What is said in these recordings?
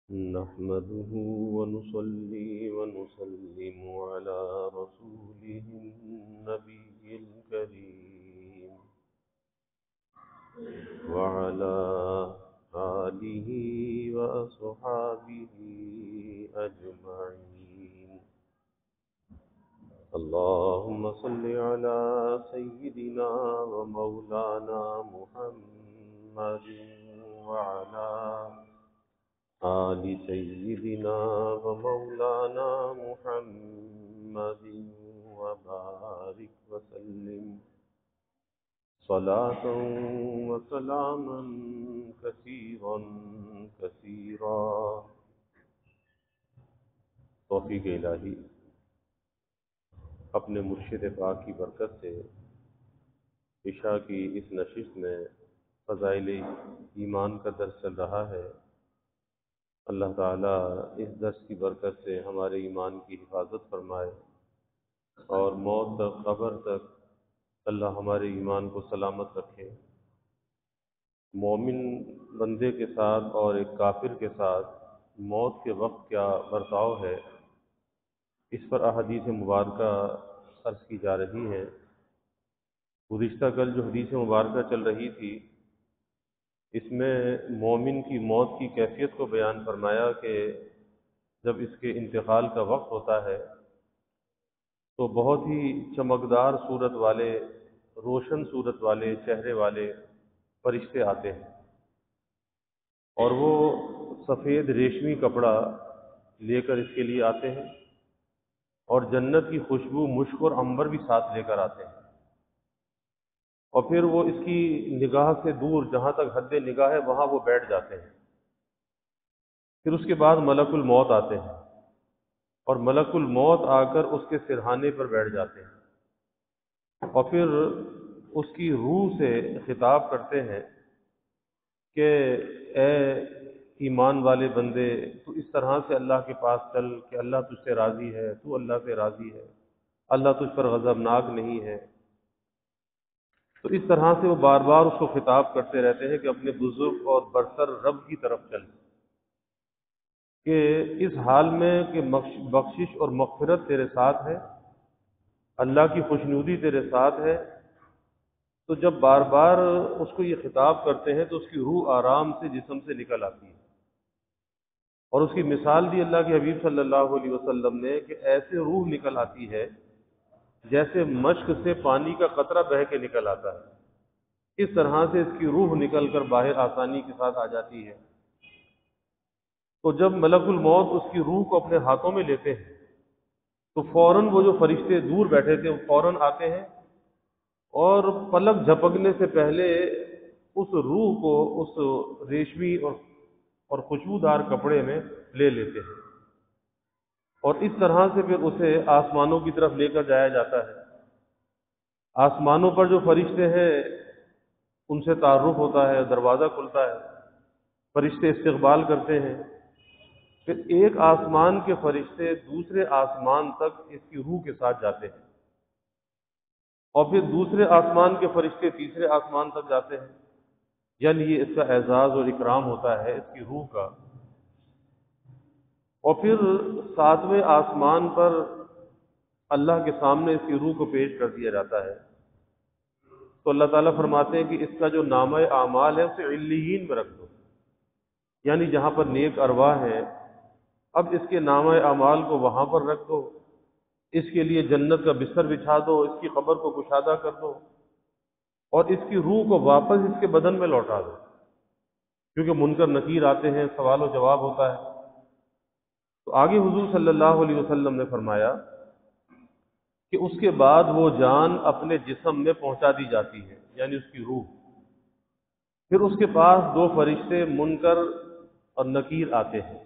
نحمده ونصلي ونسلم على رسوله النبي الكريم وعلى آله وأصحابه أجمعين. اللهم صل على سيدنا ومولانا محمد وعلى آل سيدنا ومولانا محمد وبارك وسلم صلاة وسلاما كثيرا كثيرا. توفیق الہی اپنے مرشد پاک کی برکت سے عشاء کی اس نشست میں فضائل ایمان کا درس چل رہا ہے. اللہ تعالیٰ اس درس کی برکت سے ہمارے ایمان کی حفاظت فرمائے اور موت تک قبر تک اللہ ہمارے ایمان کو سلامت رکھے. مومن بندے کے ساتھ اور ایک کافر کے ساتھ موت کے وقت کیا برتاؤ ہے، اس پر احادیث مبارکہ عرض کی جا رہی ہیں. گزشتہ کل جو حدیث مبارکہ چل رہی تھی اس میں مومن کی موت کی کیفیت کو بیان فرمایا کہ جب اس کے انتقال کا وقت ہوتا ہے تو بہت ہی چمکدار صورت والے، روشن صورت والے، چہرے والے فرشتے آتے ہیں اور وہ سفید ریشمی کپڑا لے کر اس کے لیے آتے ہیں اور جنت کی خوشبو، مشک اور عنبر بھی ساتھ لے کر آتے ہیں. اور پھر وہ اس کی نگاہ سے دور جہاں تک حد نگاہ ہے وہاں وہ بیٹھ جاتے ہیں. پھر اس کے بعد ملک الموت آتے ہیں اور ملک الموت آ کر اس کے سرہانے پر بیٹھ جاتے ہیں اور پھر اس کی روح سے خطاب کرتے ہیں کہ اے ایمان والے بندے، تو اس طرح سے اللہ کے پاس چل کہ اللہ تجھ سے راضی ہے، تو اللہ سے راضی ہے، اللہ تجھ پر غضبناک نہیں ہے. تو اس طرح سے وہ بار بار اس کو خطاب کرتے رہتے ہیں کہ اپنے بزرگ اور برتر رب کی طرف چل، کہ اس حال میں کہ بخشش اور مغفرت تیرے ساتھ ہے، اللہ کی خوشنودی تیرے ساتھ ہے. تو جب بار بار اس کو یہ خطاب کرتے ہیں تو اس کی روح آرام سے جسم سے نکل آتی ہے. اور اس کی مثال دی اللہ کے حبیب صلی اللہ علیہ وسلم نے کہ ایسے روح نکل آتی ہے جیسے مشک سے پانی کا قطرہ بہہ کے نکل آتا ہے. اس طرح سے اس کی روح نکل کر باہر آسانی کے ساتھ آ جاتی ہے. تو جب ملک الموت اس کی روح کو اپنے ہاتھوں میں لیتے ہیں تو فوراً وہ جو فرشتے دور بیٹھے تھے وہ فوراً آتے ہیں اور پلک جھپکنے سے پہلے اس روح کو اس ریشمی اور خوشبودار کپڑے میں لے لیتے ہیں اور اس طرح سے پھر اسے آسمانوں کی طرف لے کر جایا جاتا ہے. آسمانوں پر جو فرشتے ہیں ان سے تعارف ہوتا ہے، دروازہ کھلتا ہے، فرشتے استقبال کرتے ہیں. پھر ایک آسمان کے فرشتے دوسرے آسمان تک اس کی روح کے ساتھ جاتے ہیں اور پھر دوسرے آسمان کے فرشتے تیسرے آسمان تک جاتے ہیں. یعنی یہ اس کا اعزاز اور اکرام ہوتا ہے اس کی روح کا. اور پھر ساتویں آسمان پر اللہ کے سامنے اس کی روح کو پیش کر دیا جاتا ہے. تو اللہ تعالیٰ فرماتے ہیں کہ اس کا جو نامہ اعمال ہے اسے علیین میں رکھ دو، یعنی جہاں پر نیک ارواح ہے اب اس کے نامہ اعمال کو وہاں پر رکھ دو، اس کے لیے جنت کا بستر بچھا دو، اس کی قبر کو کشادہ کر دو اور اس کی روح کو واپس اس کے بدن میں لوٹا دو، کیونکہ منکر نکیر آتے ہیں، سوال و جواب ہوتا ہے. تو آگے حضور صلی اللہ علیہ وسلم نے فرمایا کہ اس کے بعد وہ جان اپنے جسم میں پہنچا دی جاتی ہے، یعنی اس کی روح. پھر اس کے پاس دو فرشتے منکر اور نکیر آتے ہیں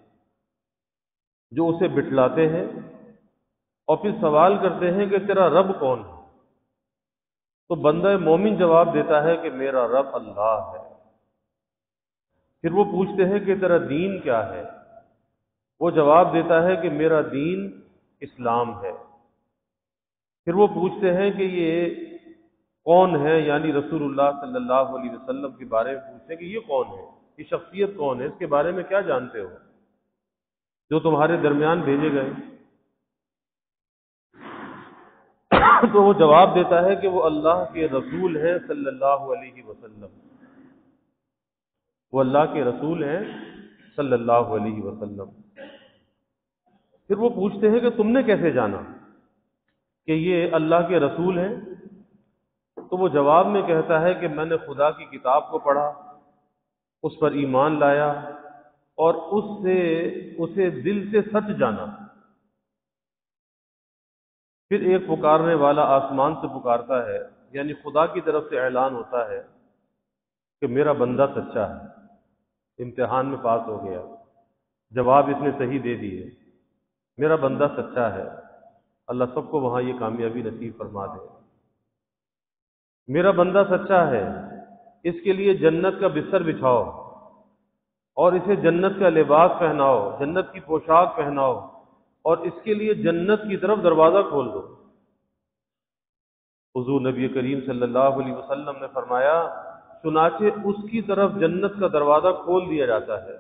جو اسے بٹلاتے ہیں اور پھر سوال کرتے ہیں کہ تیرا رب کون ہے؟ تو بندہ مومن جواب دیتا ہے کہ میرا رب اللہ ہے. پھر وہ پوچھتے ہیں کہ تیرا دین کیا ہے؟ وہ جواب دیتا ہے کہ میرا دین اسلام ہے. پھر وہ پوچھتے ہیں کہ یہ کون ہے، یعنی رسول اللہ صلی اللہ علیہ وسلم کے بارے میں پوچھتے ہیں کہ یہ کون ہے، یہ شخصیت کون ہے، اس کے بارے میں کیا جانتے ہو؟ جو تمہارے درمیان بھیجے گئے؟ تو وہ جواب دیتا ہے کہ وہ اللہ کے رسول ہیں صلی اللہ علیہ وسلم، وہ اللہ کے رسول ہیں صلی اللہ علیہ وسلم۔ پھر وہ پوچھتے ہیں کہ تم نے کیسے جانا کہ یہ اللہ کے رسول ہیں؟ تو وہ جواب میں کہتا ہے کہ میں نے خدا کی کتاب کو پڑھا، اس پر ایمان لایا اور اسے دل سے سچ جانا۔ پھر ایک پکارنے والا آسمان سے پکارتا ہے، یعنی خدا کی طرف سے اعلان ہوتا ہے کہ میرا بندہ سچا ہے، امتحان میں پاس ہو گیا، جواب اس نے صحیح دے دیے، میرا بندہ سچا ہے۔ اللہ سب کو وہاں یہ کامیابی نصیب فرما دے۔ میرا بندہ سچا ہے، اس کے لیے جنت کا بستر بچھاؤ اور اسے جنت کا لباس پہناؤ، جنت کی پوشاک پہناؤ اور اس کے لیے جنت کی طرف دروازہ کھول دو۔ حضور نبی کریم صلی اللہ علیہ وسلم نے فرمایا، چنانچہ اس کی طرف جنت کا دروازہ کھول دیا جاتا ہے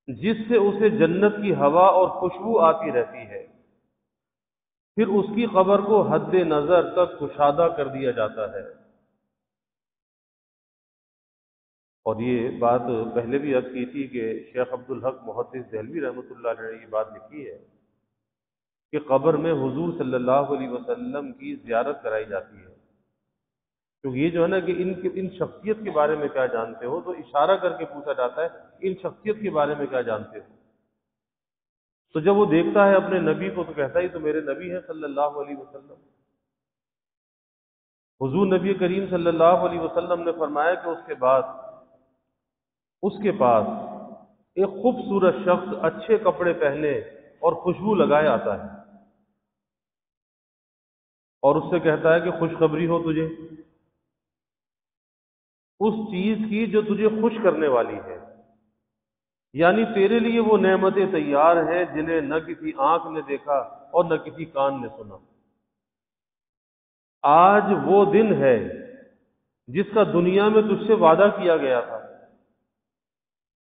جس سے اسے جنت کی ہوا اور خوشبو آتی رہتی ہے، پھر اس کی قبر کو حد نظر تک کشادہ کر دیا جاتا ہے۔ اور یہ بات پہلے بھی عرض کی تھی کہ شیخ عبدالحق محدث دہلوی رحمۃ اللہ علیہ نے یہ بات لکھی ہے کہ قبر میں حضور صلی اللہ علیہ وسلم کی زیارت کرائی جاتی ہے، کیونکہ یہ جو ہے نا کہ ان شخصیت کے بارے میں کیا جانتے ہو، تو اشارہ کر کے پوچھا جاتا ہے ان شخصیت کے بارے میں کیا جانتے ہو۔ تو جب وہ دیکھتا ہے اپنے نبی کو تو کہتا ہے تو میرے نبی ہیں صلی اللہ علیہ وسلم۔ حضور نبی کریم صلی اللہ علیہ وسلم نے فرمایا کہ اس کے بعد اس کے پاس ایک خوبصورت شخص اچھے کپڑے پہنے اور خوشبو لگائے آتا ہے اور اس سے کہتا ہے کہ خوشخبری ہو تجھے اس چیز کی جو تجھے خوش کرنے والی ہے، یعنی تیرے لیے وہ نعمتیں تیار ہیں جنہیں نہ کسی آنکھ نے دیکھا اور نہ کسی کان نے سنا۔ آج وہ دن ہے جس کا دنیا میں تجھ سے وعدہ کیا گیا تھا۔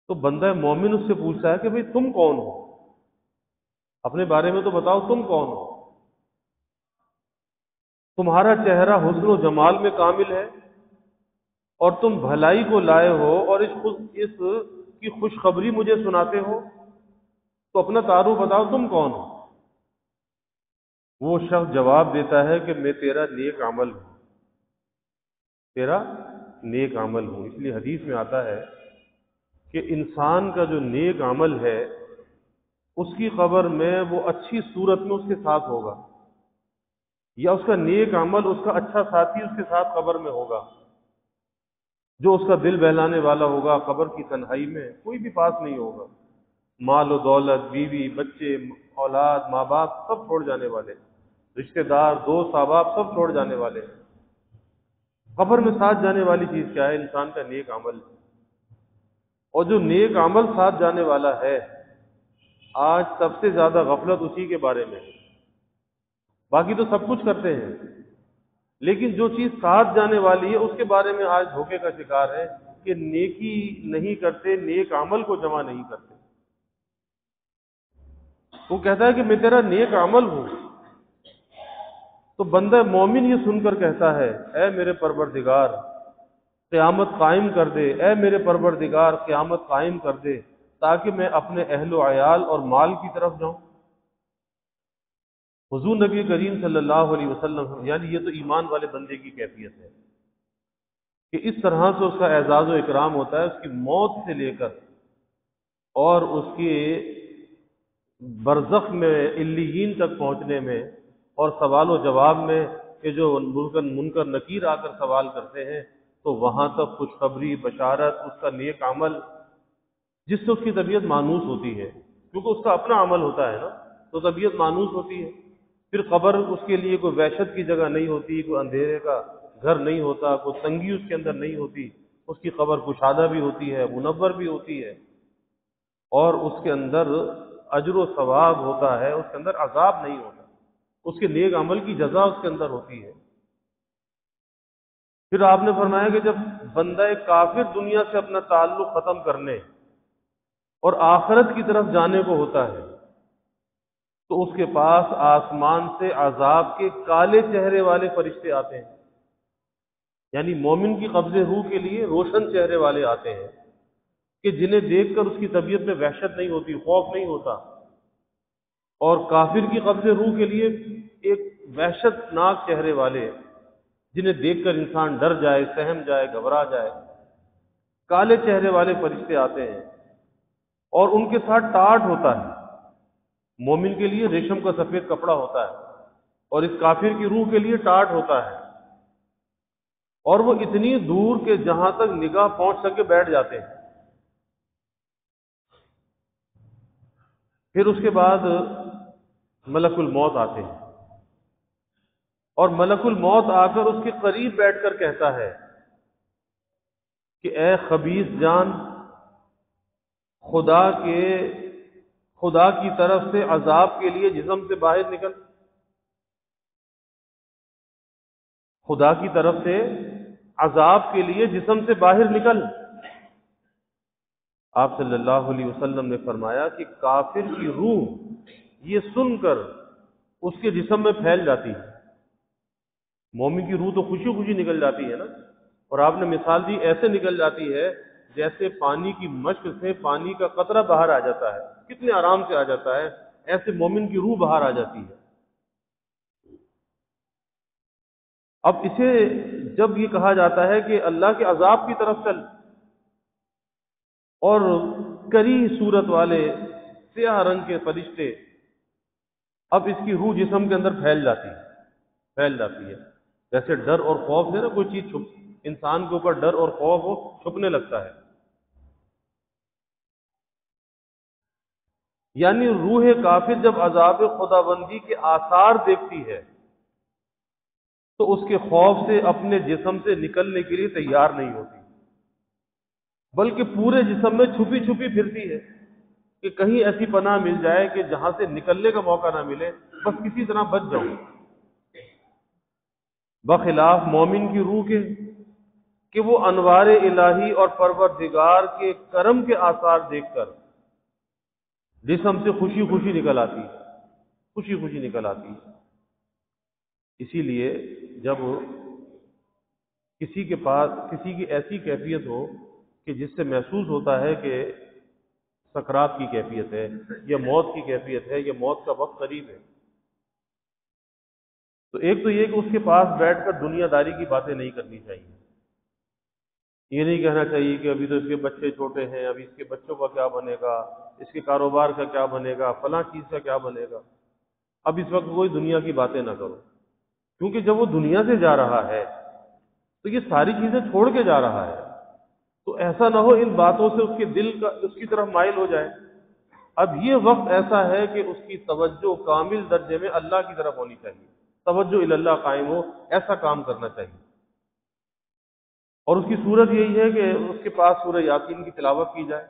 تو بندہ مومن اس سے پوچھتا ہے کہ بھئی تم کون ہو، اپنے بارے میں تو بتاؤ تم کون ہو، تمہارا چہرہ حسن و جمال میں کامل ہے اور تم بھلائی کو لائے ہو اور اس کی خوشخبری مجھے سناتے ہو، تو اپنا تعارف بتاؤ تم کون ہو۔ وہ شخص جواب دیتا ہے کہ میں تیرا نیک عمل ہوں، تیرا نیک عمل ہوں۔ اس لیے حدیث میں آتا ہے کہ انسان کا جو نیک عمل ہے اس کی قبر میں وہ اچھی صورت میں اس کے ساتھ ہوگا، یا اس کا نیک عمل اس کا اچھا ساتھی اس کے ساتھ قبر میں ہوگا، جو اس کا دل بہلانے والا ہوگا۔ قبر کی تنہائی میں کوئی بھی پاس نہیں ہوگا، مال و دولت، بیوی، بچے، اولاد، ماں باپ سب چھوڑ جانے والے، رشتہ دار، دوست، احباب سب چھوڑ جانے والے۔ قبر میں ساتھ جانے والی چیز کیا ہے؟ انسان کا نیک عمل۔ اور جو نیک عمل ساتھ جانے والا ہے، آج سب سے زیادہ غفلت اسی کے بارے میں ہے۔ باقی تو سب کچھ کرتے ہیں، لیکن جو چیز ساتھ جانے والی ہے اس کے بارے میں آج دھوکے کا شکار ہے کہ نیکی نہیں کرتے، نیک عمل کو جمع نہیں کرتے۔ وہ کہتا ہے کہ میں تیرا نیک عمل ہوں، تو بندہ مومن یہ سن کر کہتا ہے، اے میرے پروردگار قیامت قائم کر دے، اے میرے پروردگار قیامت قائم کر دے تاکہ میں اپنے اہل و عیال اور مال کی طرف جاؤں۔ حضور نبی کریم صلی اللہ علیہ وسلم، یعنی یہ تو ایمان والے بندے کی کیفیت ہے کہ اس طرح سے اس کا اعزاز و اکرام ہوتا ہے، اس کی موت سے لے کر اور اس کے برزخ میں علیین تک پہنچنے میں اور سوال و جواب میں کہ جو منکر نکیر آ کر سوال کرتے ہیں، تو وہاں تک خوشخبری، بشارت، اس کا نیک عمل جس سے اس کی طبیعت مانوس ہوتی ہے، کیونکہ اس کا اپنا عمل ہوتا ہے نا، تو طبیعت مانوس ہوتی ہے۔ پھر قبر اس کے لیے کوئی وحشت کی جگہ نہیں ہوتی، کوئی اندھیرے کا گھر نہیں ہوتا، کوئی تنگی اس کے اندر نہیں ہوتی، اس کی قبر کشادہ بھی ہوتی ہے، منور بھی ہوتی ہے، اور اس کے اندر اجر و ثواب ہوتا ہے، اس کے اندر عذاب نہیں ہوتا، اس کے نیک عمل کی جزا اس کے اندر ہوتی ہے۔ پھر آپ نے فرمایا کہ جب بندہ کافر دنیا سے اپنا تعلق ختم کرنے اور آخرت کی طرف جانے کو ہوتا ہے تو اس کے پاس آسمان سے عذاب کے کالے چہرے والے فرشتے آتے ہیں. یعنی مومن کی قبض روح کے لیے روشن چہرے والے آتے ہیں کہ جنہیں دیکھ کر اس کی طبیعت میں وحشت نہیں ہوتی، خوف نہیں ہوتا. اور کافر کی قبض روح کے لیے ایک وحشت ناک چہرے والے جنہیں دیکھ کر انسان ڈر جائے، سہم جائے، گھبرا جائے. کالے چہرے والے فرشتے آتے ہیں اور ان کے ساتھ ٹاٹ ہوتا ہے. مومن کے لیے ریشم کا سفید کپڑا ہوتا ہے اور اس کافر کی روح کے لیے ٹاٹ ہوتا ہے. اور وہ اتنی دور کہ جہاں تک نگاہ پہنچ سکے بیٹھ جاتے ہیں. پھر اس کے بعد ملک الموت آتے ہیں اور ملک الموت آ کر اس کے قریب بیٹھ کر کہتا ہے کہ اے خبیث جان، خدا کی طرف سے عذاب کے لیے جسم سے باہر نکل. خدا کی طرف سے عذاب کے لیے جسم سے باہر نکل. آپ صلی اللہ علیہ وسلم نے فرمایا کہ کافر کی روح یہ سن کر اس کے جسم میں پھیل جاتی ہے. مومن کی روح تو خوشی خوشی نکل جاتی ہے نا. اور آپ نے مثال دی ایسے نکل جاتی ہے جیسے پانی کی مشق سے پانی کا قطرہ باہر آ جاتا ہے، کتنے آرام سے آ جاتا ہے، ایسے مومن کی روح باہر آ جاتی ہے. اب اسے جب یہ کہا جاتا ہے کہ اللہ کے عذاب کی طرف چل، اور کری صورت والے سیاہ رنگ کے فرشتے، اب اس کی روح جسم کے اندر پھیل جاتی ہے. جیسے ڈر اور خوف سے نا کوئی چیز انسان کے اوپر ڈر اور خوف ہو چھپنے لگتا ہے. یعنی روح کافر جب عذاب خداوندی کے آثار دیکھتی ہے تو اس کے خوف سے اپنے جسم سے نکلنے کے لیے تیار نہیں ہوتی، بلکہ پورے جسم میں چھپی چھپی پھرتی ہے کہ کہیں ایسی پناہ مل جائے کہ جہاں سے نکلنے کا موقع نہ ملے، بس کسی طرح بچ جاؤں. بخلاف مومن کی روح کے کہ وہ انوار الہی اور پروردگار کے کرم کے آثار دیکھ کر جسم سے خوشی خوشی نکل آتی ہے. اسی لیے جب کسی کے پاس کسی کی ایسی کیفیت ہو کہ جس سے محسوس ہوتا ہے کہ سکرات کی کیفیت ہے یا موت کی کیفیت ہے یا موت کا وقت قریب ہے، تو ایک تو یہ کہ اس کے پاس بیٹھ کر دنیا داری کی باتیں نہیں کرنی چاہیے. یہ نہیں کہنا چاہیے کہ ابھی تو اس کے بچے چھوٹے ہیں، ابھی اس کے بچوں کا کیا بنے گا، اس کے کاروبار کا کیا بنے گا، فلاں چیز کا کیا بنے گا. اب اس وقت کوئی دنیا کی باتیں نہ کرو، کیونکہ جب وہ دنیا سے جا رہا ہے تو یہ ساری چیزیں چھوڑ کے جا رہا ہے. تو ایسا نہ ہو ان باتوں سے اس کے دل کا اس کی طرف مائل ہو جائے. اب یہ وقت ایسا ہے کہ اس کی توجہ کامل درجے میں اللہ کی طرف ہونی چاہیے، توجہ اللہ قائم ہو، ایسا کام کرنا چاہیے. اور اس کی صورت یہی ہے کہ اس کے پاس سورہ یاسین کی تلاوت کی جائے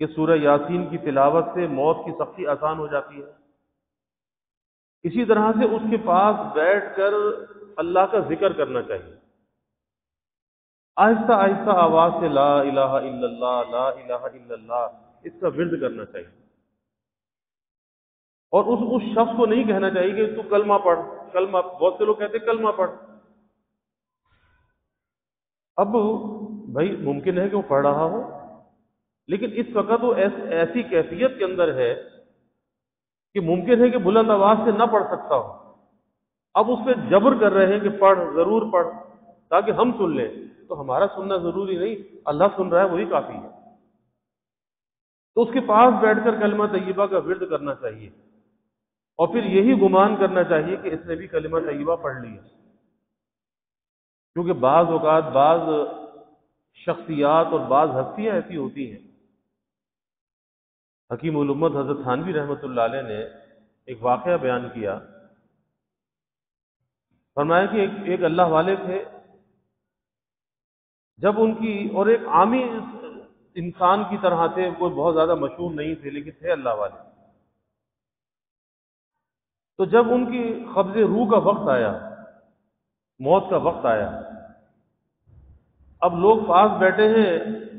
کہ سورہ یاسین کی تلاوت سے موت کی سختی آسان ہو جاتی ہے. اسی طرح سے اس کے پاس بیٹھ کر اللہ کا ذکر کرنا چاہیے، آہستہ آہستہ آواز سے لا الہ الا اللہ، لا الہ الا اللہ، اس کا ورد کرنا چاہیے. اور اس شخص کو نہیں کہنا چاہیے کہ تو کلمہ پڑھ، کلمہ، بہت سے لوگ کہتے ہیں کلمہ پڑھ. اب بھائی ممکن ہے کہ وہ پڑھ رہا ہو، لیکن اس وقت وہ ایسی کیفیت کے اندر ہے کہ ممکن ہے کہ بلند آواز سے نہ پڑھ سکتا ہو. اب اس پہ جبر کر رہے ہیں کہ پڑھ، ضرور پڑھ تاکہ ہم سن لیں. تو ہمارا سننا ضروری نہیں، اللہ سن رہا ہے وہی کافی ہے. تو اس کے پاس بیٹھ کر کلمہ طیبہ کا ورد کرنا چاہیے اور پھر یہی گمان کرنا چاہیے کہ اس نے بھی کلمہ طیبہ پڑھ لی ہے. کیونکہ بعض اوقات بعض شخصیات اور بعض ہستیاں ایسی ہوتی ہیں. حکیم الامت حضرت تھانوی رحمۃ اللہ علیہ نے ایک واقعہ بیان کیا. فرمایا کہ ایک اللہ والے تھے، جب ان کی، اور ایک عامی انسان کی طرح تھے، کوئی بہت زیادہ مشہور نہیں تھے لیکن تھے اللہ والے. تو جب ان کی قبض روح کا وقت آیا، موت کا وقت آیا، اب لوگ پاس بیٹھے ہیں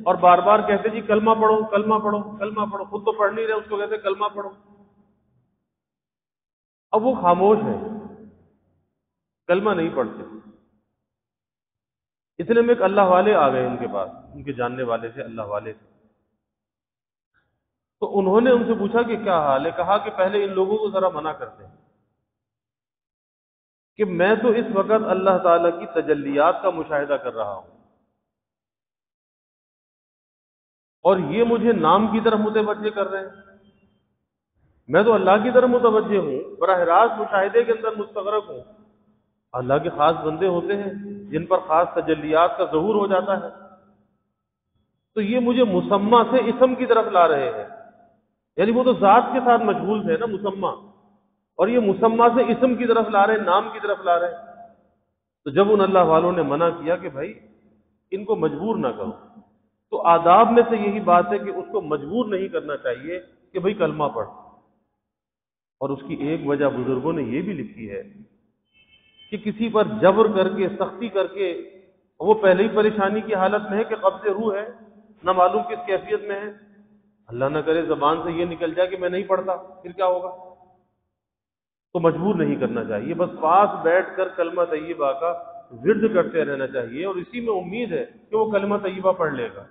اور بار بار کہتے جی کلمہ پڑھو کلمہ پڑھو کلمہ پڑھو، خود تو پڑھ نہیں رہے، اس کو کہتے کلمہ پڑھو۔ اب وہ خاموش ہے، کلمہ نہیں پڑھتے۔ اتنے میں ایک اللہ والے آ گئے ان کے پاس، ان کے جاننے والے تھے، اللہ والے تھے۔ تو انہوں نے ان سے پوچھا کہ کیا حال ہے؟ کہا کہ پہلے ان لوگوں کو ذرا منع کرتے ہیں کہ میں تو اس وقت اللہ تعالیٰ کی تجلیات کا مشاہدہ کر رہا ہوں، اور یہ مجھے نام کی طرف متوجہ کر رہے ہیں۔ میں تو اللہ کی طرف متوجہ ہوں، براہ راست مشاہدے کے اندر مستغرق ہوں۔ اللہ کے خاص بندے ہوتے ہیں جن پر خاص تجلیات کا ظہور ہو جاتا ہے، تو یہ مجھے مسمى سے اسم کی طرف لا رہے ہیں، یعنی وہ تو ذات کے ساتھ مشغول تھے نا مسمى، اور یہ مسمى سے اسم کی طرف لا رہے ہیں، نام کی طرف لا رہے ہیں۔ تو جب ان اللہ والوں نے منع کیا کہ بھائی ان کو مجبور نہ کرو، تو آداب میں سے یہی بات ہے کہ اس کو مجبور نہیں کرنا چاہیے کہ بھائی کلمہ پڑھ۔ اور اس کی ایک وجہ بزرگوں نے یہ بھی لکھی ہے کہ کسی پر جبر کر کے، سختی کر کے، وہ پہلے ہی پریشانی کی حالت میں ہے کہ قبض روح ہے، نہ معلوم کس کیفیت میں ہے، اللہ نہ کرے زبان سے یہ نکل جائے کہ میں نہیں پڑھتا، پھر کیا ہوگا؟ تو مجبور نہیں کرنا چاہیے، بس پاس بیٹھ کر کلمہ طیبہ کا ورد کرتے رہنا چاہیے، اور اسی میں امید ہے کہ وہ کلمہ طیبہ پڑھ لے گا۔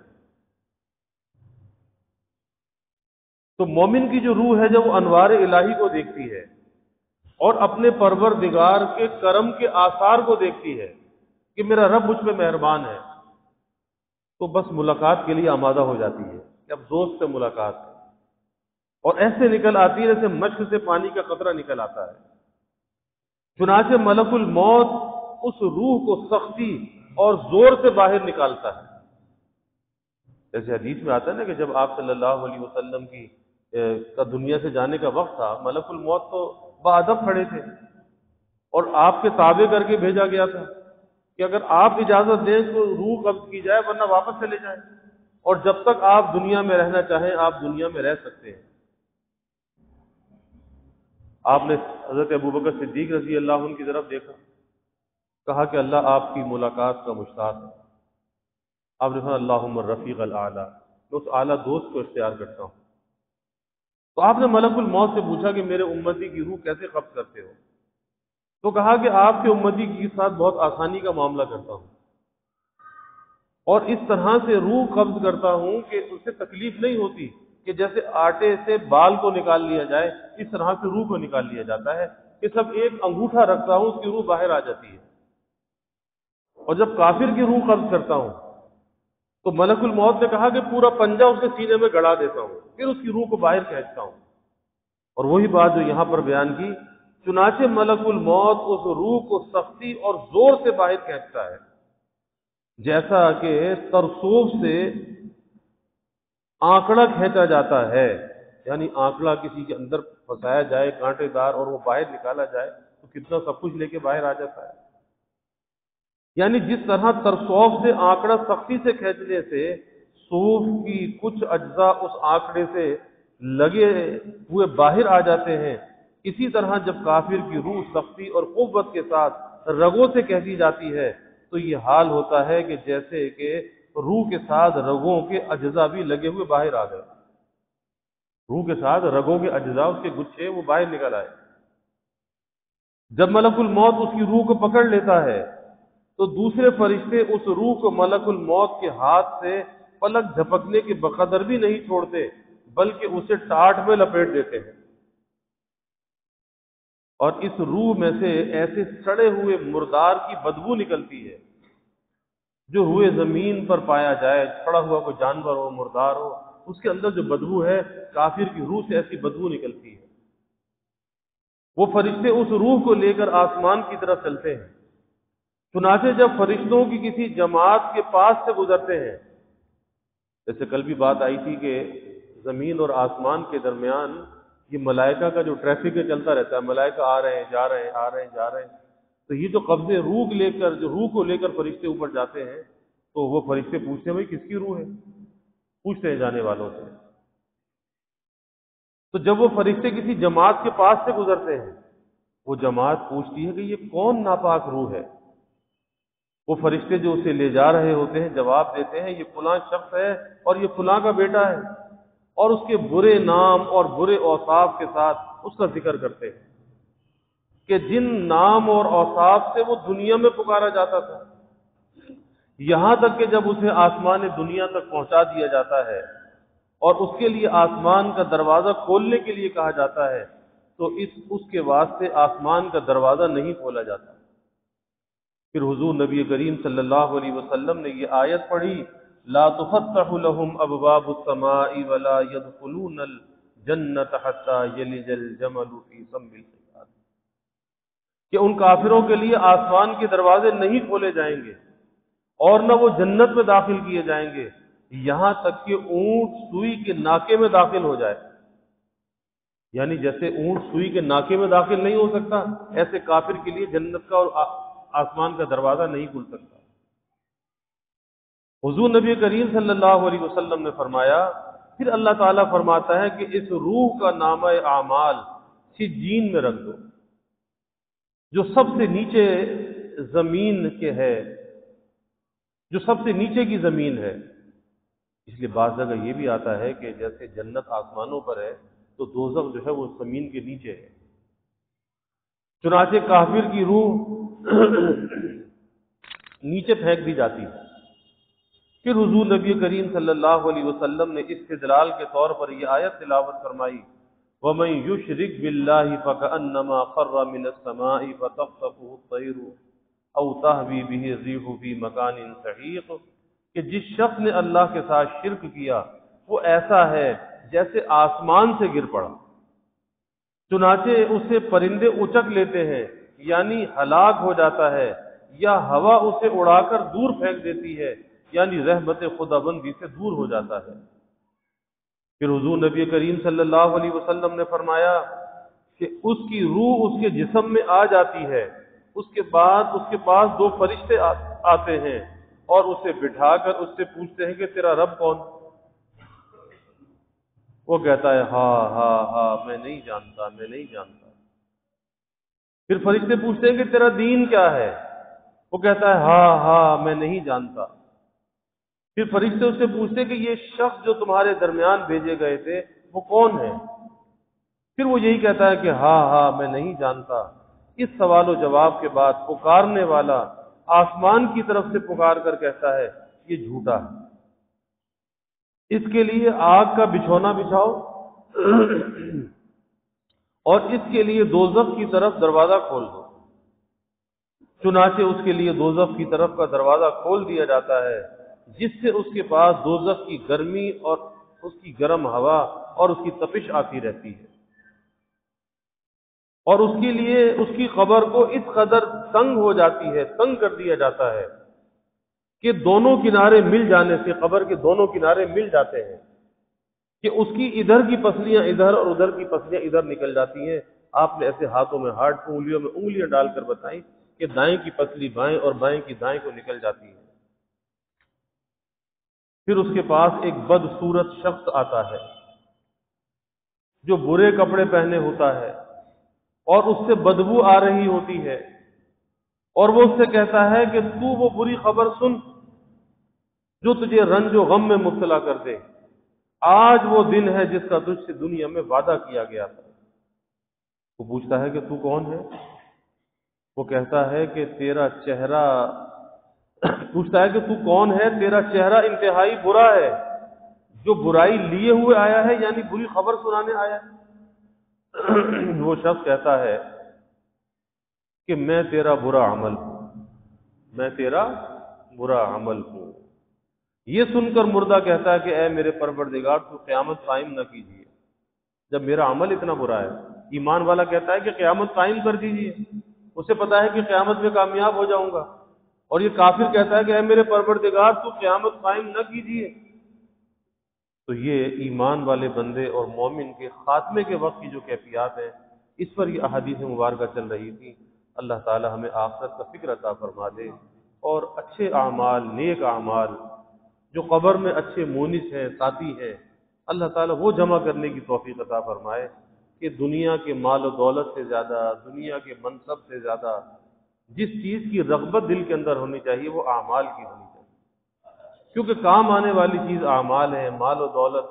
تو مومن کی جو روح ہے جب وہ انوار الہی کو دیکھتی ہے اور اپنے پروردگار کے کرم کے آثار کو دیکھتی ہے کہ میرا رب مجھ پہ مہربان ہے، تو بس ملاقات کے لیے آمادہ ہو جاتی ہے کہ اب دوست سے ملاقات ہے، اور ایسے نکل آتی ہے جیسے مشک سے پانی کا قطرہ نکل آتا ہے۔ چنانچہ ملک الموت اس روح کو سختی اور زور سے باہر نکالتا ہے۔ جیسے حدیث میں آتا ہے نا کہ جب آپ صلی اللہ علیہ وسلم کا دنیا سے جانے کا وقت تھا، ملک الموت تو بادب کھڑے تھے اور آپ کے تابع کر کے بھیجا گیا تھا کہ اگر آپ اجازت دیں تو روح قبض کی جائے، ورنہ واپس چلے جائیں، اور جب تک آپ دنیا میں رہنا چاہیں آپ دنیا میں رہ سکتے ہیں۔ آپ نے حضرت ابوبکر صدیق رضی اللہ عنہ کی طرف دیکھا، کہا کہ اللہ آپ کی ملاقات کا مشتاق ہے۔ آپ نے کہا اللہم الرفیق الاعلیٰ، میں اس اعلیٰ دوست کو اختیار کرتا ہوں۔ تو آپ نے ملک الموت سے پوچھا کہ میرے امتی کی روح کیسے قبض کرتے ہو؟ تو کہا کہ آپ کے امتی کے ساتھ بہت آسانی کا معاملہ کرتا ہوں، اور اس طرح سے روح قبض کرتا ہوں کہ اس سے تکلیف نہیں ہوتی، کہ جیسے آٹے سے بال کو نکال لیا جائے اس طرح سے روح کو نکال لیا جاتا ہے، کہ سب ایک انگوٹھا رکھتا ہوں اس کی روح باہر آ جاتی ہے۔ اور جب کافر کی روح قبض کرتا ہوں تو ملک الموت نے کہا کہ پورا پنجہ اس کے سینے میں گڑا دیتا ہوں، پھر اس کی روح کو باہر کھینچتا ہوں۔ اور وہی بات جو یہاں پر بیان کی، چنانچہ ملک الموت اس روح کو سختی اور زور سے باہر کھینچتا ہے، جیسا کہ ترسوف سے آنکڑا کھینچا جاتا ہے، یعنی آنکڑا کسی کے اندر پھنسایا جائے کانٹے دار اور وہ باہر نکالا جائے تو کتنا سب کچھ لے کے باہر آ جاتا ہے۔ یعنی جس طرح ترسوف سے آنکڑا سختی سے کھینچنے سے صوف کی کچھ اجزاء اس آنکڑے سے لگے ہوئے باہر آ جاتے ہیں، اسی طرح جب کافر کی روح سختی اور قوت کے ساتھ رگوں سے کھینچی جاتی ہے تو یہ حال ہوتا ہے کہ جیسے کہ روح کے ساتھ رگوں کے اجزاء بھی لگے ہوئے باہر آ گئے، روح کے ساتھ رگوں کے اجزاء اس کے گچھے وہ باہر نکل آئے۔ جب ملک الموت اس کی روح کو پکڑ لیتا ہے تو دوسرے فرشتے اس روح کو ملک الموت کے ہاتھ سے پلک جھپکنے کے بقدر بھی نہیں چھوڑتے، بلکہ اسے ٹاٹ میں لپیٹ دیتے ہیں، اور اس روح میں سے ایسے سڑے ہوئے مردار کی بدبو نکلتی ہے جو روئے زمین پر پایا جائے، سڑا ہوا کوئی جانور ہو، مردار ہو، اس کے اندر جو بدبو ہے کافر کی روح سے ایسی بدبو نکلتی ہے۔ وہ فرشتے اس روح کو لے کر آسمان کی طرف چلتے ہیں، چنانچہ جب فرشتوں کی کسی جماعت کے پاس سے گزرتے ہیں، جیسے کل بھی بات آئی تھی کہ زمین اور آسمان کے درمیان یہ ملائکہ کا جو ٹریفک ہے چلتا رہتا ہے، ملائکہ آ رہے ہیں جا رہے ہیں، آ رہے ہیں جا رہے ہیں، تو یہ جو قبض روح لے کر، جو روح کو لے کر فرشتے اوپر جاتے ہیں، تو وہ فرشتے پوچھتے ہیں بھائی کس کی روح ہے، پوچھتے ہیں جانے والوں سے۔ تو جب وہ فرشتے کسی جماعت کے پاس سے گزرتے ہیں، وہ جماعت پوچھتی ہے کہ یہ کون ناپاک روح ہے وہ فرشتے جو اسے لے جا رہے ہوتے ہیں جواب دیتے ہیں یہ فلاں شخص ہے اور یہ فلاں کا بیٹا ہے، اور اس کے برے نام اور برے اوصاف کے ساتھ اس کا ذکر کرتے ہیں کہ جن نام اور اوصاف سے وہ دنیا میں پکارا جاتا تھا، یہاں تک کہ جب اسے آسمان دنیا تک پہنچا دیا جاتا ہے اور اس کے لیے آسمان کا دروازہ کھولنے کے لیے کہا جاتا ہے تو اس کے واسطے آسمان کا دروازہ نہیں کھولا جاتا۔ پھر حضور نبی کریم صلی اللہ علیہ وسلم نے یہ آیت پڑھی، لا تفتح لهم ابواب السماء ولا يدخلون الجنة حتى يلج الجمل في سم الخياط، کہ ان کافروں کے لیے آسمان کے دروازے نہیں کھولے جائیں گے اور نہ وہ جنت میں داخل کیے جائیں گے یہاں تک کہ اونٹ سوئی کے ناکے میں داخل ہو جائے۔ یعنی جیسے اونٹ سوئی کے ناکے میں داخل نہیں ہو سکتا، ایسے کافر کے لیے جنت کا اور آسمان کا دروازہ نہیں کھل سکتا۔ حضور نبی کریم صلی اللہ علیہ وسلم نے فرمایا، پھر اللہ تعالیٰ فرماتا ہے کہ اس روح کا نامہ اعمال سجین میں رکھ دو، جو سب سے نیچے زمین کے ہے، جو سب سے نیچے کی زمین ہے۔ اس لیے بعض جگہ یہ بھی آتا ہے کہ جیسے جنت آسمانوں پر ہے تو دوزخ جو ہے وہ زمین کے نیچے ہے۔ چنانچہ کافر کی روح نیچے پھینک دی جاتی ہے۔ پھر حضور نبی کریم صلی اللہ علیہ وسلم نے استدلال کے طور پر یہ آیت تلاوت فرمائی، وَمَن يُشْرِكْ بِاللَّهِ فَكَأَنَّمَا خَرَّ مِنَ السَّمَاءِ فَتَخْطَفُهُ الطَّيْرُ أَوْ تَهْوِي بِهِ الرِّيحُ فِي مَكَانٍ سَحِيقٍ، کہ جس شخص نے اللہ کے ساتھ شرک کیا وہ ایسا ہے جیسے آسمان سے گر پڑا، چنانچہ اسے پرندے اچک لیتے ہیں یعنی ہلاک ہو جاتا ہے، یا ہوا اسے اڑا کر دور پھینک دیتی ہے یعنی رحمت خدا بندی سے دور ہو جاتا ہے۔ پھر حضور نبی کریم صلی اللہ علیہ وسلم نے فرمایا کہ اس کی روح اس کے جسم میں آ جاتی ہے، اس کے بعد اس کے پاس دو فرشتے آتے ہیں اور اسے بٹھا کر اس سے پوچھتے ہیں کہ تیرا رب کون؟ وہ کہتا ہے ہاں ہاں ہاں میں نہیں جانتا، میں نہیں جانتا۔ پھر فرشتے پوچھتے ہیں کہ تیرا دین کیا ہے؟ وہ کہتا ہے ہاں ہاں میں نہیں جانتا۔ پھر فرشتے اس سے پوچھتے کہ یہ شخص جو تمہارے درمیان بھیجے گئے تھے وہ کون ہے؟ پھر وہ یہی کہتا ہے کہ ہاں ہاں میں نہیں جانتا۔ اس سوال و جواب کے بعد پکارنے والا آسمان کی طرف سے پکار کر کہتا ہے یہ جھوٹا ہے، اس کے لیے آگ کا بچھونا بچھاؤ اور اس کے لیے دوزخ کی طرف دروازہ کھول دو۔ چنانچہ اس کے لیے دوزخ کی طرف کا دروازہ کھول دیا جاتا ہے، جس سے اس کے پاس دوزخ کی گرمی اور اس کی گرم ہوا اور اس کی تپش آتی رہتی ہے، اور اس کے لیے اس کی قبر کو اس قدر تنگ ہو جاتی ہے، تنگ کر دیا جاتا ہے کہ دونوں کنارے مل جانے سے قبر کے دونوں کنارے مل جاتے ہیں کہ اس کی ادھر کی پسلیاں ادھر اور ادھر کی پسلیاں ادھر نکل جاتی ہیں۔ آپ نے ایسے ہاتھوں میں ہاتھ، انگلیوں میں انگلیاں ڈال کر بتائیں کہ دائیں کی پسلی بائیں اور بائیں کی دائیں کو نکل جاتی ہے۔ پھر اس کے پاس ایک بدصورت شخص آتا ہے جو برے کپڑے پہنے ہوتا ہے اور اس سے بدبو آ رہی ہوتی ہے، اور وہ اس سے کہتا ہے کہ تو وہ بری خبر سن جو تجھے رنج و غم میں مبتلا کر دے، آج وہ دن ہے جس کا تجھ سے دنیا میں وعدہ کیا گیا تھا۔ وہ پوچھتا ہے کہ تو کون ہے؟ وہ کہتا ہے کہ تیرا چہرہ پوچھتا ہے کہ تو کون ہے؟ تیرا چہرہ انتہائی برا ہے، جو برائی لیے ہوئے آیا ہے یعنی بری خبر سنانے آیا ہے۔ وہ شخص کہتا ہے کہ میں تیرا برا عمل ہوں، میں تیرا برا عمل ہوں۔ یہ سن کر مردہ کہتا ہے کہ اے میرے پروردگار تو قیامت قائم نہ کیجیے جب میرا عمل اتنا برا ہے۔ ایمان والا کہتا ہے کہ قیامت قائم کر دیجیے، اسے پتا ہے کہ قیامت میں کامیاب ہو جاؤں گا، اور یہ کافر کہتا ہے کہ اے میرے پروردگار تو قیامت قائم نہ کیجیے۔ تو یہ ایمان والے بندے اور مومن کے خاتمے کے وقت کی جو کیفیات ہیں اس پر یہ احادیث مبارکہ چل رہی تھی۔ اللہ تعالی ہمیں آخرت کا فکر عطا فرما دے اور اچھے اعمال، نیک اعمال جو قبر میں اچھے مونس ہیں، ساتھی ہیں، اللہ تعالیٰ وہ جمع کرنے کی توفیق عطا فرمائے کہ دنیا کے مال و دولت سے زیادہ، دنیا کے منصب سے زیادہ جس چیز کی رغبت دل کے اندر ہونی چاہیے وہ اعمال کی ہونی چاہیے، کیونکہ کام آنے والی چیز اعمال ہے، مال و دولت،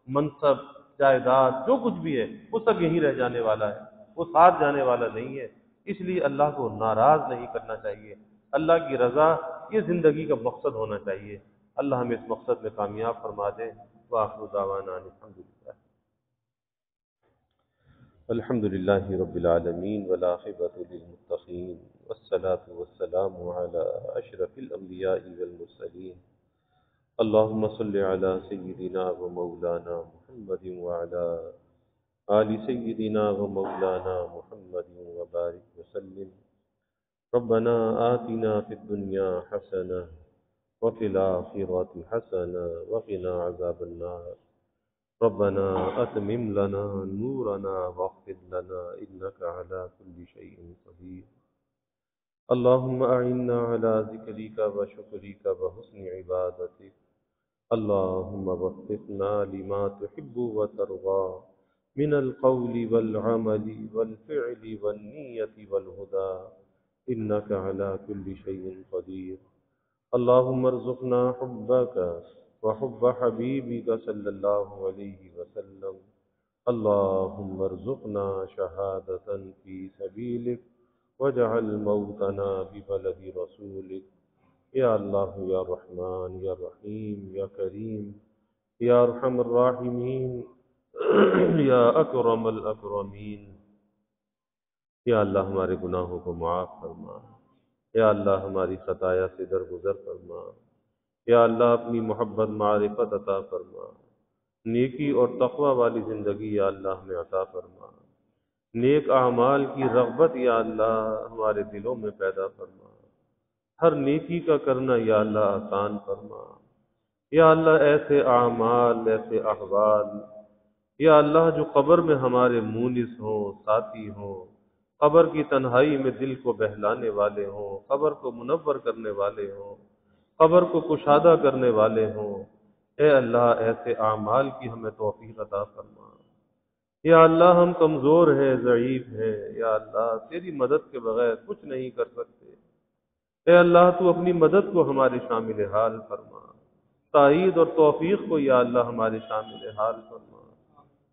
منصب، جائیداد، جو کچھ بھی ہے وہ سب یہیں رہ جانے والا ہے، وہ ساتھ جانے والا نہیں ہے۔ اس لیے اللہ کو ناراض نہیں کرنا چاہیے، اللہ کی رضا یہ زندگی کا مقصد ہونا چاہیے۔ اللہ ہمیں اس مقصد میں کامیاب فرما دے۔ وآخر دعوانا الحمد للہ رب العالمین والعاقبۃ للمتقین والصلاة والسلام علی اشرف الانبیاء والمرسلین اللہم صل علی سیدنا و مولانا محمد وعلی آل سیدنا و مولانا محمد وبارک وسلم۔ ربنا آتنا فی الدنیا حسنہ وفی الآخرۃ حسنہ وقنا عذاب النار۔ ربنا أتمم لنا نورنا واغفر لنا إنك على كل شيء قدير۔ اللهم أعنا على ذكرك وشكرك وحسن عبادتك۔ اللهم وفقنا لما تحب وترضى من القول والعمل والفعل والنية والهدى إنك على كل شيء قدير۔ اللهم ارزقنا حبك وحب حبيبك صلى الله عليه وسلم۔ اللهم ارزقنا شهادة في سبيلك واجعل موتنا ببلد رسولك۔ یا اللہ یا رحمان یا رحیم یا کریم یا ارحم الراحمین یا اکرم الاکرمین، یا اللہ ہمارے گناہوں کو معاف فرما، یا اللہ ہماری خطایا سے درگزر فرما، یا اللہ اپنی محبت معرفت عطا فرما، نیکی اور تقوی والی زندگی یا اللہ ہمیں عطا فرما، نیک اعمال کی رغبت یا اللہ ہمارے دلوں میں پیدا فرما، ہر نیکی کا کرنا یا اللہ آسان فرما، یا اللہ ایسے اعمال ایسے احوال یا اللہ جو قبر میں ہمارے مونس ہوں، ساتھی ہوں، قبر کی تنہائی میں دل کو بہلانے والے ہوں، قبر کو منور کرنے والے ہوں، قبر کو کشادہ کرنے والے ہوں، اے اللہ ایسے اعمال کی ہمیں توفیق عطا فرما۔ یا اللہ ہم کمزور ہیں، ضعیف ہیں، یا اللہ تیری مدد کے بغیر کچھ نہیں کر سکتے۔ اے اللہ تو اپنی مدد کو ہمارے شامل حال فرما، تائید اور توفیق کو یا اللہ ہمارے شامل حال فرما،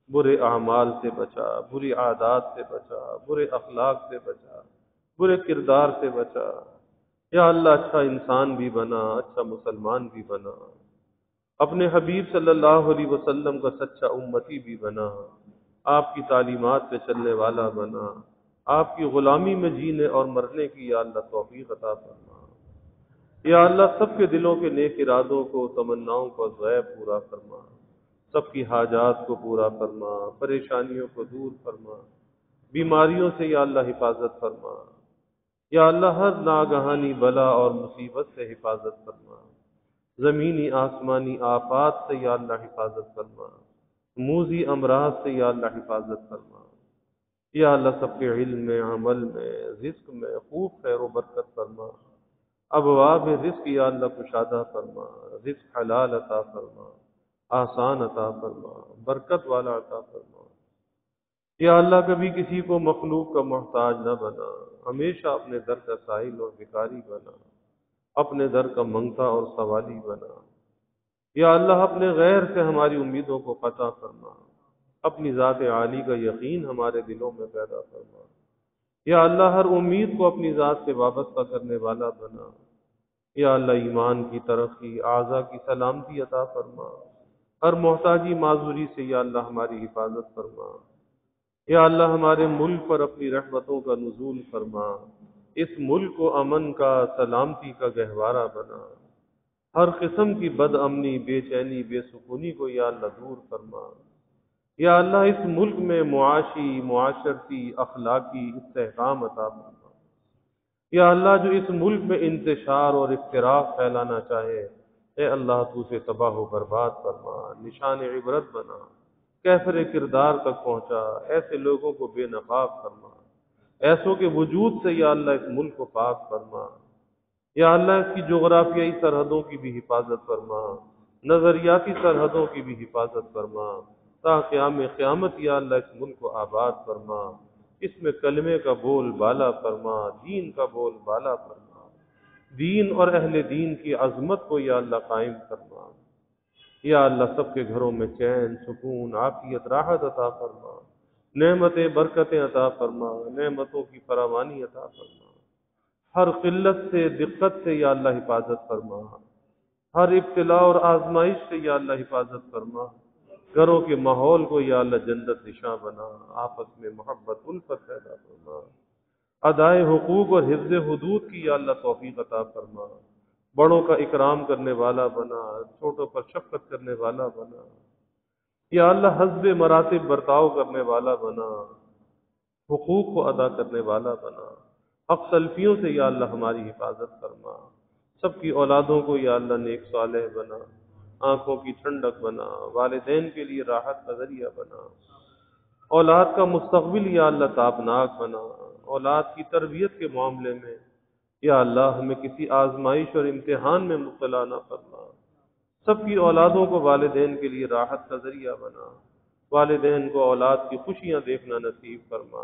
برے اعمال سے بچا، بری عادات سے بچا، برے اخلاق سے بچا، برے کردار سے بچا، یا اللہ اچھا انسان بھی بنا، اچھا مسلمان بھی بنا، اپنے حبیب صلی اللہ علیہ وسلم کا سچا امتی بھی بنا، آپ کی تعلیمات پہ چلنے والا بنا، آپ کی غلامی میں جینے اور مرنے کی یا اللہ توفیق عطا فرما۔ یا اللہ سب کے دلوں کے نیک ارادوں کو، تمناؤں کو غیب پورا فرما، سب کی حاجات کو پورا فرما، پریشانیوں کو دور فرما، بیماریوں سے یا اللہ حفاظت فرما، یا اللہ ہر ناگہانی بلا اور مصیبت سے حفاظت فرما، زمینی آسمانی آفات سے یا اللہ حفاظت فرما، موذی امراض سے یا اللہ حفاظت فرما، یا اللہ سب کے علم میں، عمل میں، رزق میں خوب خیر و برکت فرما، ابواب رزق یا اللہ کشادہ فرما، رزق حلال عطا فرما، آسان عطا فرما، برکت والا عطا فرما۔ یا اللہ کبھی کسی کو مخلوق کا محتاج نہ بنا، ہمیشہ اپنے در کا سائل اور بھکاری بنا، اپنے در کا منگتا اور سوالی بنا۔ یا اللہ اپنے غیر سے ہماری امیدوں کو قطع فرما، اپنی ذات عالی کا یقین ہمارے دلوں میں پیدا فرما۔ یا اللہ ہر امید کو اپنی ذات سے وابستہ کرنے والا بنا۔ یا اللہ ایمان کی ترقی، اعضاء کی سلامتی عطا فرما، ہر محتاجی معذوری سے یا اللہ ہماری حفاظت فرما۔ یا اللہ ہمارے ملک پر اپنی رحمتوں کا نزول فرما، اس ملک کو امن کا، سلامتی کا گہوارہ بنا، ہر قسم کی بد امنی، بے چینی، بے سکونی کو یا اللہ دور فرما۔ یا اللہ اس ملک میں معاشی، معاشرتی، اخلاقی استحکام عطا فرما۔ یا اللہ جو اس ملک میں انتشار اور افتراق پھیلانا چاہے، اے اللہ تو اسے تباہ و برباد فرما، نشان عبرت بنا، کیفر کردار تک پہنچا، ایسے لوگوں کو بے نقاب فرما، ایسوں کے وجود سے یا اللہ اس ملک کو پاک فرما۔ یا اللہ اس کی جغرافیائی سرحدوں کی بھی حفاظت فرما، نظریاتی سرحدوں کی بھی حفاظت فرما، تا قیام قیامت یا اللہ اس ملک کو آباد فرما۔ اس میں کلمے کا بول بالا فرما، دین کا بول بالا فرما، دین اور اہل دین کی عظمت کو یا اللہ قائم فرما۔ یا اللہ سب کے گھروں میں چین، سکون، عافیت، راحت عطا فرما، نعمتیں برکتیں عطا فرما، نعمتوں کی فراوانی عطا فرما، ہر قلت سے دقت سے یا اللہ حفاظت فرما، ہر ابتلا اور آزمائش سے یا اللہ حفاظت فرما، گھروں کے ماحول کو یا اللہ جنت نشاں بنا، آپس میں محبت الفت پیدا فرما، ادائے حقوق اور حفظ حدود کی یا اللہ توفیق عطا فرما، بڑوں کا اکرام کرنے والا بنا، چھوٹوں پر شفقت کرنے والا بنا، یا اللہ حسب مراتب برتاؤ کرنے والا بنا، حقوق کو ادا کرنے والا بنا، حق تلفیوں سے یا اللہ ہماری حفاظت فرما، سب کی اولادوں کو یا اللہ نیک صالح بنا، آنکھوں کی ٹھنڈک بنا، والدین کے لیے راحت کا ذریعہ بنا، اولاد کا مستقبل یا اللہ تابناک بنا، اولاد کی تربیت کے معاملے میں یا اللہ ہمیں کسی آزمائش اور امتحان میں مبتلا نہ فرما، سب کی اولادوں کو والدین کے لیے راحت کا ذریعہ بنا، والدین کو اولاد کی خوشیاں دیکھنا نصیب فرما،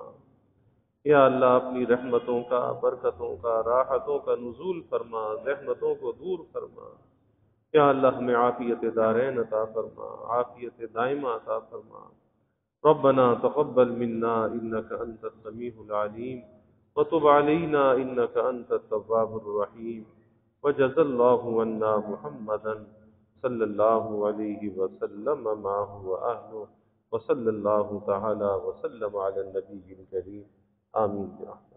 یا اللہ اپنی رحمتوں کا، برکتوں کا، راحتوں کا نزول فرما، زحمتوں کو دور فرما، یا اللہ ہمیں عافیت دارین عطا فرما، عافیت دائمہ عطا فرما۔ ربنا تقبل منا انك انت السميع العليم وتب علينا انك انت التواب الرحيم وجزا الله عنا محمدا صلى الله عليه وسلم ما هو اهله وصلى الله تعالى وسلم على النبي الكريم آمين برحمتك۔